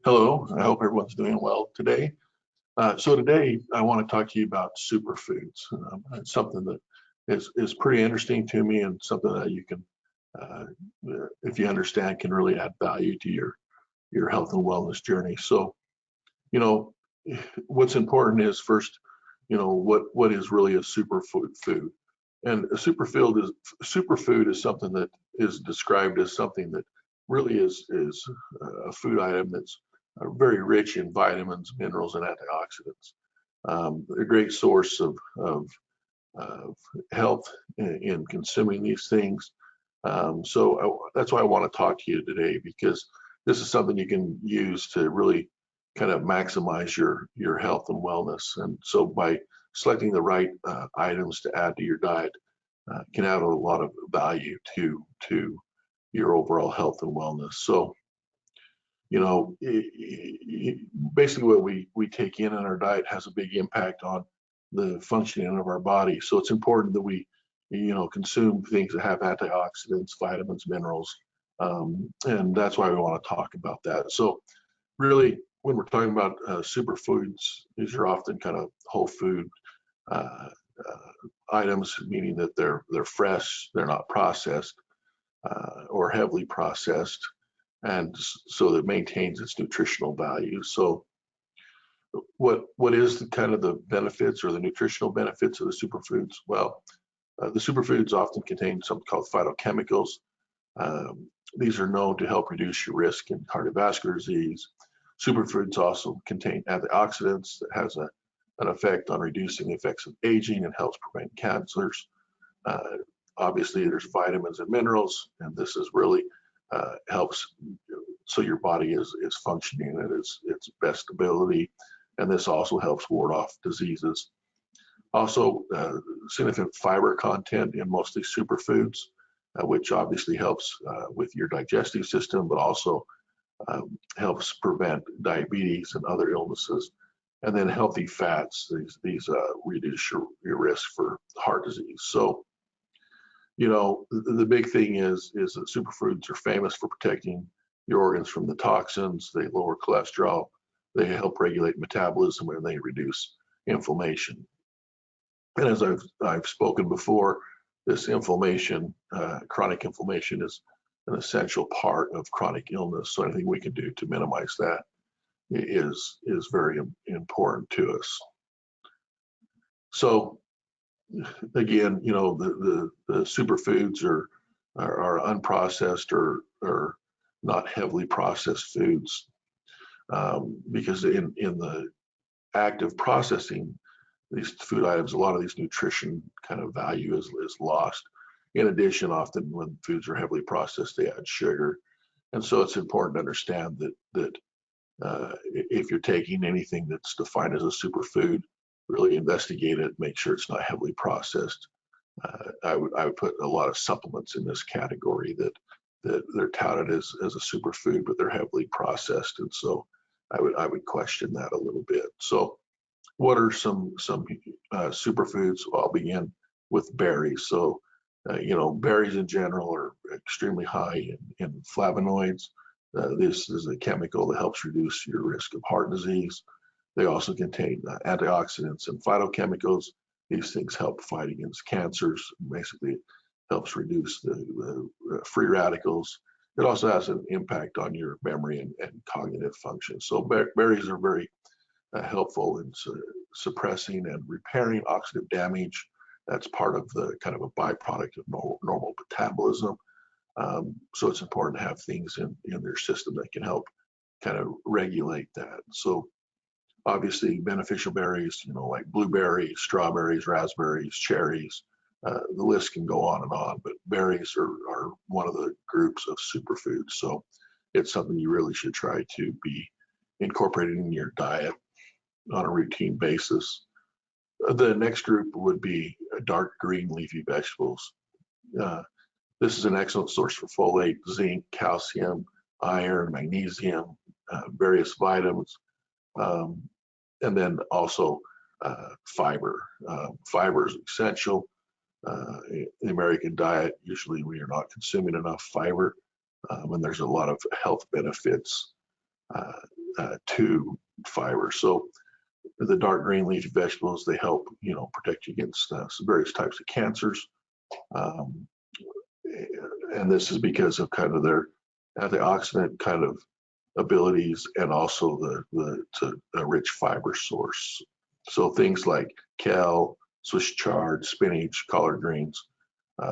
Hello, I hope everyone's doing well today. So today I want to talk to you about superfoods. It's something that is pretty interesting to me and something that you can, uh, if you understand, can really add value to your health and wellness journey. So, you know, what's important is first, what is really a superfood. And a superfood is something that is described as something that really is a food item that's very rich in vitamins, minerals, and antioxidants. A great source of health in consuming these things. That's why I want to talk to you today, because this is something you can use to really kind of maximize your health and wellness. And so by selecting the right items to add to your diet can add a lot of value to your overall health and wellness. So, basically what we take in our diet has a big impact on the functioning of our body. So it's important that we, consume things that have antioxidants, vitamins, minerals, and that's why we want to talk about that. So really, when we're talking about superfoods, these are often kind of whole food uh, items, meaning that they're fresh, they're not processed or heavily processed, and so that maintains its nutritional value. So what is the kind of the benefits or the nutritional benefits of the superfoods? Well, the superfoods often contain something called phytochemicals. These are known to help reduce your risk in cardiovascular disease. Superfoods also contain antioxidants that has an effect on reducing the effects of aging and helps prevent cancers. Uh, Obviously, there's vitamins and minerals, and this is really helps so your body is functioning at its best ability, and this also helps ward off diseases. Also, significant fiber content in mostly superfoods, which obviously helps with your digestive system, but also helps prevent diabetes and other illnesses. And then healthy fats, these reduce your risk for heart disease. So, the big thing is that superfoods are famous for protecting your organs from the toxins. They lower cholesterol, they help regulate metabolism, and they reduce inflammation. And as I've spoken before, this inflammation, chronic inflammation, is an essential part of chronic illness. So anything we can do to minimize that is very important to us. So again, the superfoods are unprocessed or not heavily processed foods, because in the act of processing these food items, a lot of these nutrition kind of value is lost. In addition, often when foods are heavily processed, they add sugar, and so it's important to understand that if you're taking anything that's defined as a superfood, really investigate it, make sure it's not heavily processed. I would put a lot of supplements in this category that they're touted as a superfood, but they're heavily processed, and so I would question that a little bit. So what are some superfoods? Well, I'll begin with berries. So berries in general are extremely high in flavonoids. This is a chemical that helps reduce your risk of heart disease. They also contain antioxidants and phytochemicals. These things help fight against cancers. Basically, it helps reduce the free radicals. It also has an impact on your memory and cognitive function. So berries are very helpful in suppressing and repairing oxidative damage. That's part of the kind of a byproduct of normal metabolism. So it's important to have things in their system that can help kind of regulate that. So obviously beneficial berries, like blueberries, strawberries, raspberries, cherries, the list can go on, but berries are one of the groups of superfoods. So it's something you really should try to be incorporating in your diet on a routine basis. The next group would be dark green leafy vegetables. Uh, this is an excellent source for folate, zinc, calcium, iron, magnesium, various vitamins, um, and then also fiber. Fiber is essential. In the American diet, usually we are not consuming enough fiber, and there's a lot of health benefits to fiber. So the dark green leafy vegetables, they help, protect you against some various types of cancers. And this is because of kind of their antioxidant kind of abilities, and also the rich fiber source. So things like kale, Swiss chard, spinach, collard greens,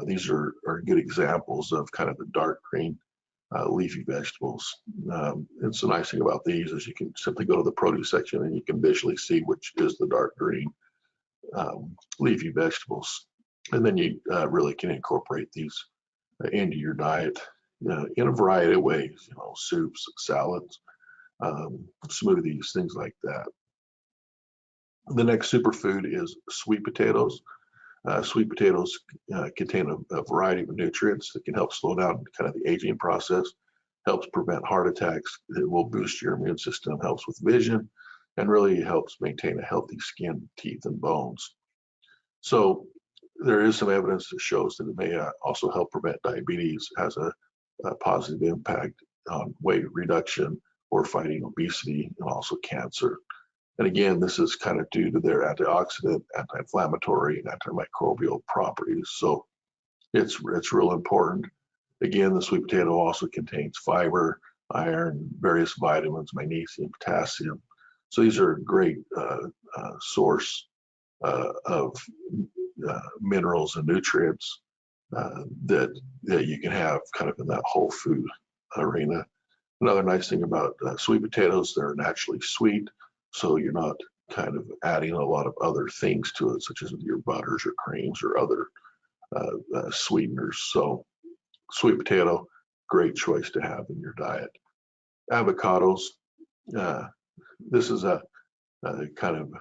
these are good examples of kind of the dark green leafy vegetables. It's the nice thing about these is you can simply go to the produce section and you can visually see which is the dark green leafy vegetables. And then you really can incorporate these into your diet in a variety of ways, soups, salads, smoothies, things like that. The next superfood is sweet potatoes. Sweet potatoes contain a variety of nutrients that can help slow down kind of the aging process, helps prevent heart attacks, it will boost your immune system, helps with vision, and really helps maintain a healthy skin, teeth, and bones. So there is some evidence that shows that it may also help prevent diabetes, has a positive impact on weight reduction or fighting obesity, and also cancer. And again, this is kind of due to their antioxidant, anti-inflammatory, and antimicrobial properties. So it's real important. Again, the sweet potato also contains fiber, iron, various vitamins, magnesium, potassium. So these are a great source of minerals and nutrients that you can have kind of in that whole food arena. Another nice thing about sweet potatoes, they're naturally sweet, so you're not kind of adding a lot of other things to it, such as your butters or creams or other sweeteners. So sweet potato, great choice to have in your diet. Avocados, this is a kind of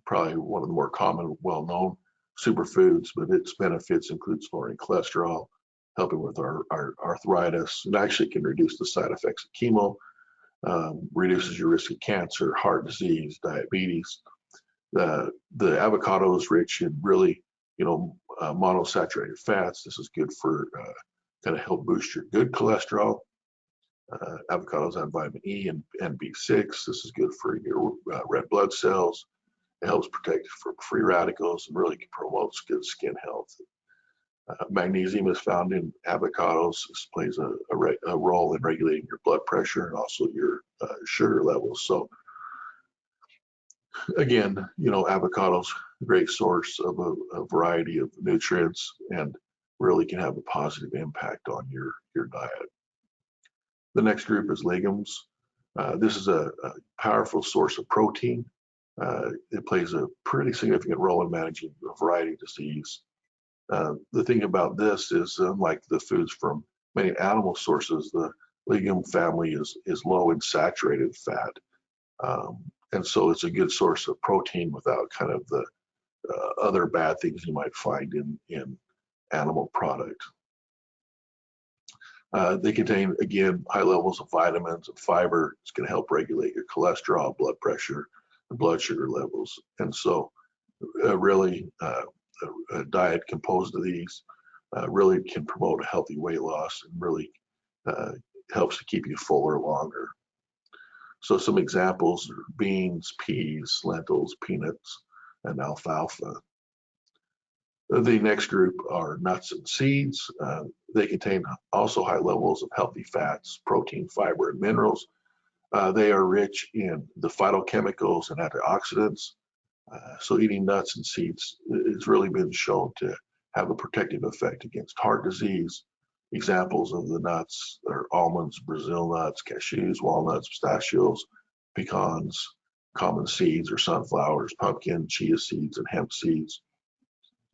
probably one of the more common, well-known superfoods, but its benefits include lowering cholesterol, helping with our arthritis. It actually can reduce the side effects of chemo, reduces your risk of cancer, heart disease, diabetes. The avocado is rich in really, monosaturated fats. This is good for kind of help boost your good cholesterol. Avocados have vitamin E and B6. This is good for your red blood cells. It helps protect from free radicals and really promotes good skin health. Magnesium is found in avocados. This plays a role in regulating your blood pressure and also your sugar levels. So again, avocados, great source of a variety of nutrients and really can have a positive impact on your diet. The next group is legumes. This is a powerful source of protein. It plays a pretty significant role in managing a variety of disease. The thing about this is, unlike the foods from many animal sources, the legume family is low in saturated fat. And so it's a good source of protein without kind of the other bad things you might find in animal product. They contain, again, high levels of vitamins and fiber. It's going to help regulate your cholesterol, blood pressure, and blood sugar levels. And so really a diet composed of these really can promote a healthy weight loss and really helps to keep you fuller longer. So some examples are beans, peas, lentils, peanuts, and alfalfa. The next group are nuts and seeds. They contain also high levels of healthy fats, protein, fiber, and minerals. They are rich in the phytochemicals and antioxidants. So eating nuts and seeds has really been shown to have a protective effect against heart disease. Examples of the nuts are almonds, Brazil nuts, cashews, walnuts, pistachios, pecans, common seeds or sunflowers, pumpkin, chia seeds, and hemp seeds.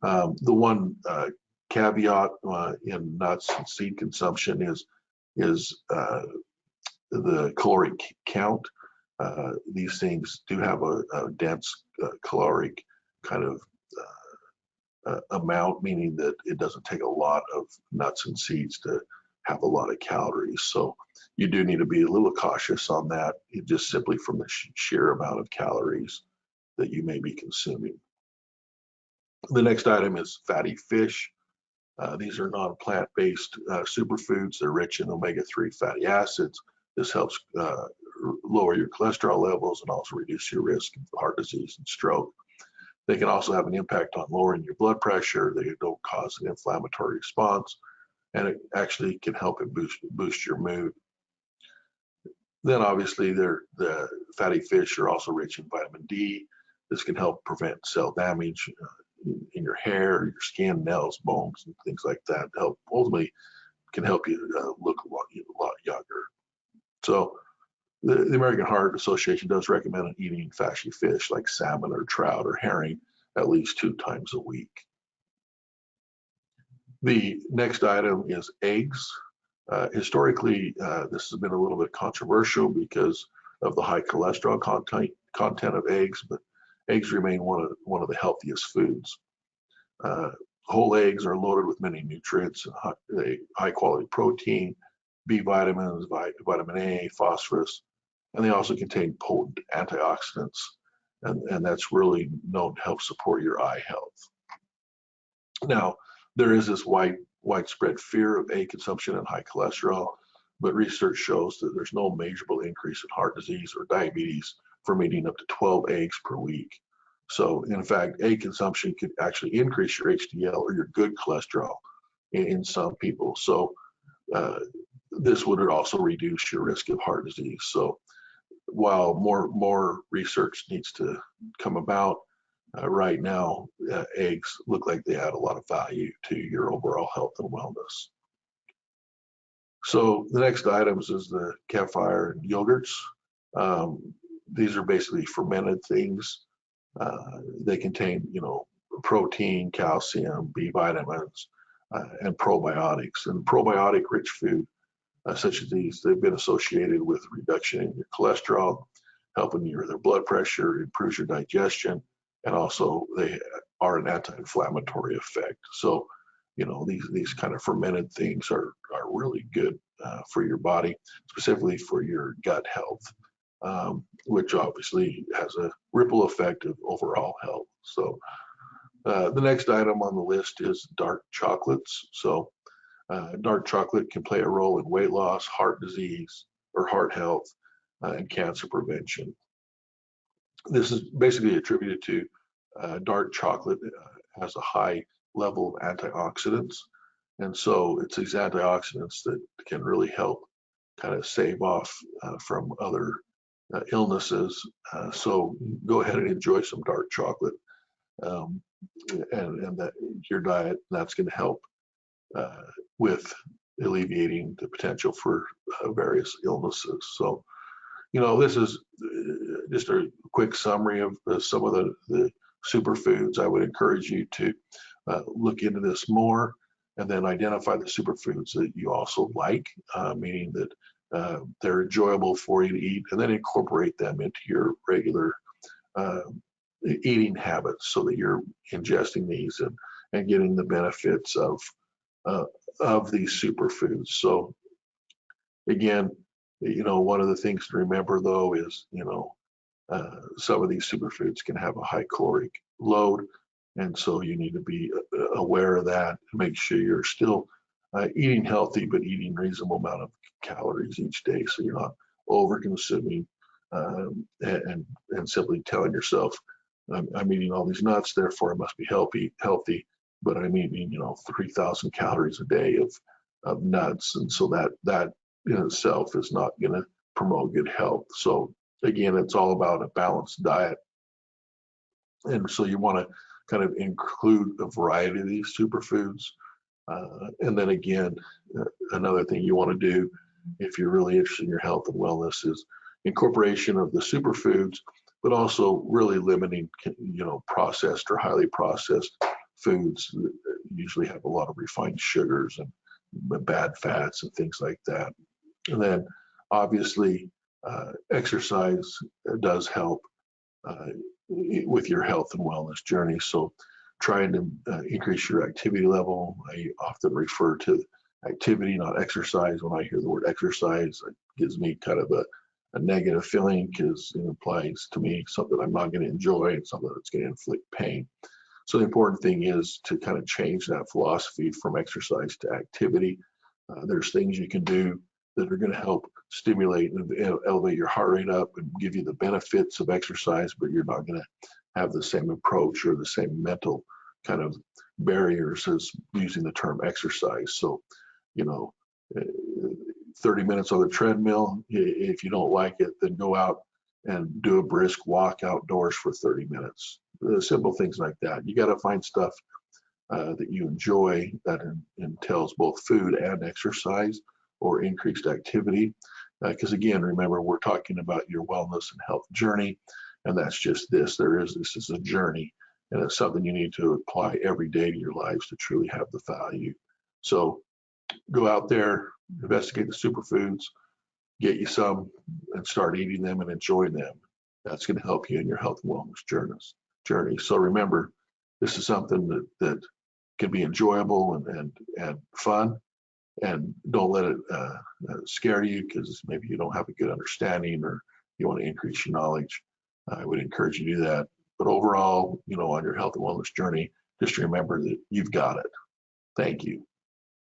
The one caveat in nuts and seed consumption is the caloric count. These things do have a dense caloric kind of amount, meaning that it doesn't take a lot of nuts and seeds to have a lot of calories. So you do need to be a little cautious on that, just simply from the sheer amount of calories that you may be consuming. The next item is fatty fish. These are non-plant-based superfoods. They're rich in omega-3 fatty acids. This helps lower your cholesterol levels and also reduce your risk of heart disease and stroke. They can also have an impact on lowering your blood pressure. They don't cause an inflammatory response, and it actually can help it boost your mood. Then obviously the fatty fish are also rich in vitamin D. This can help prevent cell damage in your hair, your skin, nails, bones, and things like that. Help ultimately can help you look a lot younger. So the American Heart Association does recommend eating fatty fish like salmon or trout or herring at least 2 times a week. The next item is eggs. Historically, this has been a little bit controversial because of the high cholesterol content of eggs, but eggs remain one of the healthiest foods. Whole eggs are loaded with many nutrients, high quality protein, B vitamins, vitamin A, phosphorus, and they also contain potent antioxidants, and that's really known to help support your eye health. Now, there is this widespread fear of egg consumption and high cholesterol, but research shows that there's no measurable increase in heart disease or diabetes from eating up to 12 eggs per week. So in fact, egg consumption could actually increase your HDL or your good cholesterol in some people. So this would also reduce your risk of heart disease. So while more research needs to come about, right now, eggs look like they add a lot of value to your overall health and wellness. So the next items is the Campfire Yogurts. These are basically fermented things. They contain, protein, calcium, B vitamins, and probiotics. And probiotic-rich food, such as these, they've been associated with reduction in your cholesterol, helping their blood pressure, improves your digestion, and also they are an anti-inflammatory effect. So, these kind of fermented things are really good for your body, specifically for your gut health, which obviously has a ripple effect of overall health. So the next item on the list is dark chocolates. So dark chocolate can play a role in weight loss, heart disease, or heart health, and cancer prevention. This is basically attributed to dark chocolate has a high level of antioxidants. And so it's these antioxidants that can really help kind of save off from other illnesses. So go ahead and enjoy some dark chocolate and that your diet, that's going to help with alleviating the potential for various illnesses. So, this is just a quick summary of some of the superfoods. I would encourage you to look into this more and then identify the superfoods that you also like, meaning that they're enjoyable for you to eat, and then incorporate them into your regular eating habits so that you're ingesting these and getting the benefits of these superfoods. So again, one of the things to remember though is, some of these superfoods can have a high caloric load. And so you need to be aware of that to make sure you're still eating healthy, but eating reasonable amount of calories each day. So you're not over consuming and simply telling yourself, I'm eating all these nuts, therefore I must be healthy, but I'm eating, 3,000 calories a day of nuts. And so that in itself is not going to promote good health. So again, it's all about a balanced diet. And so you want to kind of include a variety of these superfoods. And then again, another thing you want to do if you're really interested in your health and wellness is incorporation of the superfoods, but also really limiting, processed or highly processed foods that usually have a lot of refined sugars and bad fats and things like that. And then obviously exercise does help with your health and wellness journey. So trying to increase your activity level. I often refer to activity, not exercise. When I hear the word exercise, it gives me kind of a negative feeling because it implies to me something I'm not going to enjoy and something that's going to inflict pain. So the important thing is to kind of change that philosophy from exercise to activity. There's things you can do that are going to help stimulate and elevate your heart rate up and give you the benefits of exercise, but you're not going to have the same approach or the same mental kind of barriers as using the term exercise. So, 30 minutes on the treadmill, if you don't like it, then go out and do a brisk walk outdoors for 30 minutes. Simple things like that. You got to find stuff that you enjoy that entails both food and exercise or increased activity. Because again, remember, we're talking about your wellness and health journey, and that's just this. This is a journey, and it's something you need to apply every day to your lives to truly have the value. So go out there, investigate the superfoods, get you some, and start eating them and enjoying them. That's going to help you in your health and wellness journey. So remember, this is something that can be enjoyable and fun, and don't let it scare you because maybe you don't have a good understanding or you want to increase your knowledge. I would encourage you to do that. But overall, on your health and wellness journey, just remember that you've got it. Thank you.